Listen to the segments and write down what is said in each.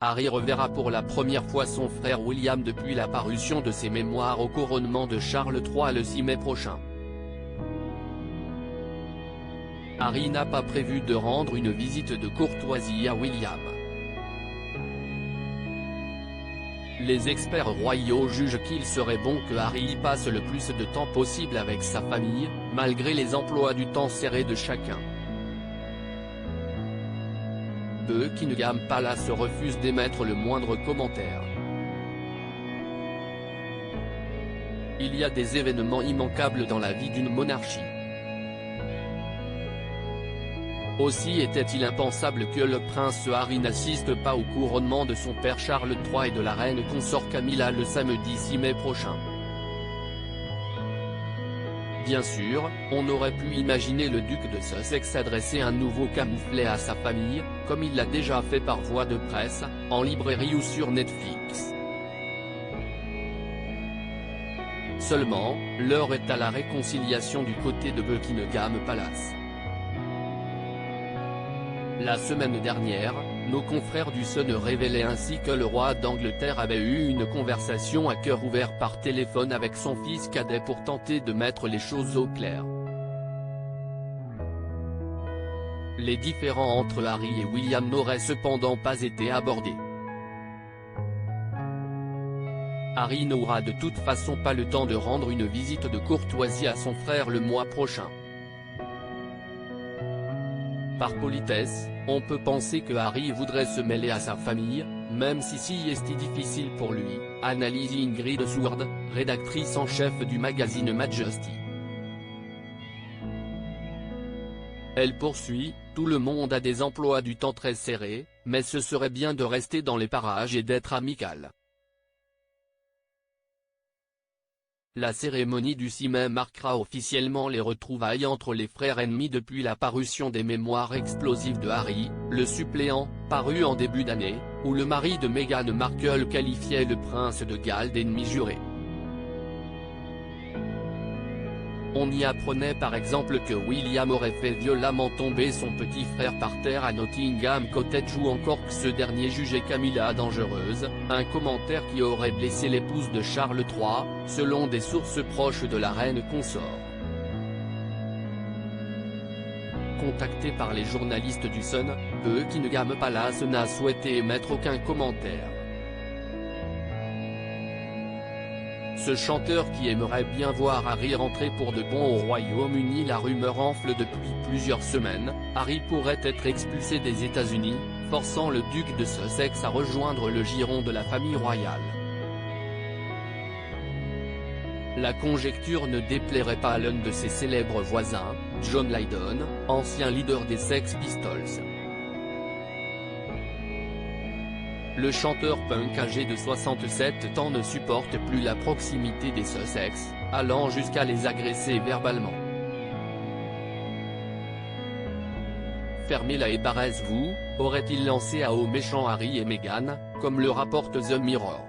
Harry reverra pour la première fois son frère William depuis la parution de ses mémoires au couronnement de Charles III le 6 mai prochain. Harry n'a pas prévu de rendre une visite de courtoisie à William. Les experts royaux jugent qu'il serait bon que Harry y passe le plus de temps possible avec sa famille, malgré les emplois du temps serrés de chacun. Buckingham Palace refuse d'émettre le moindre commentaire. Il y a des événements immanquables dans la vie d'une monarchie. Aussi était-il impensable que le prince Harry n'assiste pas au couronnement de son père Charles III et de la reine consort Camilla le samedi 6 mai prochain. Bien sûr, on aurait pu imaginer le duc de Sussex adresser un nouveau camouflet à sa famille, comme il l'a déjà fait par voie de presse, en librairie ou sur Netflix. Seulement, l'heure est à la réconciliation du côté de Buckingham Palace. La semaine dernière, nos confrères du Sun révélaient ainsi que le roi d'Angleterre avait eu une conversation à cœur ouvert par téléphone avec son fils cadet pour tenter de mettre les choses au clair. Les différends entre Harry et William n'auraient cependant pas été abordés. Harry n'aura de toute façon pas le temps de rendre une visite de courtoisie à son frère le mois prochain. Par politesse, on peut penser que Harry voudrait se mêler à sa famille, même si est difficile pour lui, analyse Ingrid Seward, rédactrice en chef du magazine Majesty. Elle poursuit, tout le monde a des emplois du temps très serrés, mais ce serait bien de rester dans les parages et d'être amical. La cérémonie du 6 mai marquera officiellement les retrouvailles entre les frères ennemis depuis la parution des mémoires explosives de Harry, le suppléant, paru en début d'année, où le mari de Meghan Markle qualifiait le prince de Galles d'ennemi juré. On y apprenait par exemple que William aurait fait violemment tomber son petit frère par terre à Nottingham Cottage ou encore que ce dernier jugeait Camilla dangereuse, un commentaire qui aurait blessé l'épouse de Charles III, selon des sources proches de la reine consort. Contacté par les journalistes du Sun, Buckingham Palace n'a souhaité émettre aucun commentaire. Ce chanteur qui aimerait bien voir Harry rentrer pour de bon au Royaume-Uni. La rumeur enfle depuis plusieurs semaines, Harry pourrait être expulsé des États-Unis, forçant le duc de Sussex à rejoindre le giron de la famille royale. La conjecture ne déplairait pas à l'un de ses célèbres voisins, John Lydon, ancien leader des Sex Pistols. Le chanteur punk âgé de 67 ans ne supporte plus la proximité des Sussex, allant jusqu'à les agresser verbalement. Fermez-la et barrez-vous, aurait-il lancé à aux méchants Harry et Meghan, comme le rapporte The Mirror.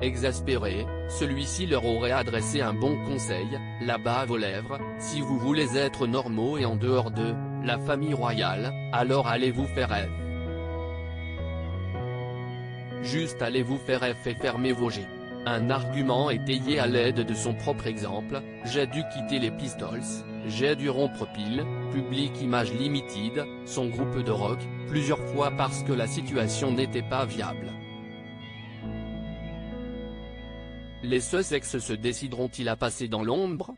Exaspéré, celui-ci leur aurait adressé un bon conseil, la bave aux lèvres: si vous voulez être normaux et en dehors de la famille royale, alors allez vous faire F. Juste allez vous faire F et fermez vos G. Un argument étayé à l'aide de son propre exemple: j'ai dû quitter les Pistols, j'ai dû rompre Peel, Public Image Limited, son groupe de rock, plusieurs fois parce que la situation n'était pas viable. Les Sussex se décideront-ils à passer dans l'ombre?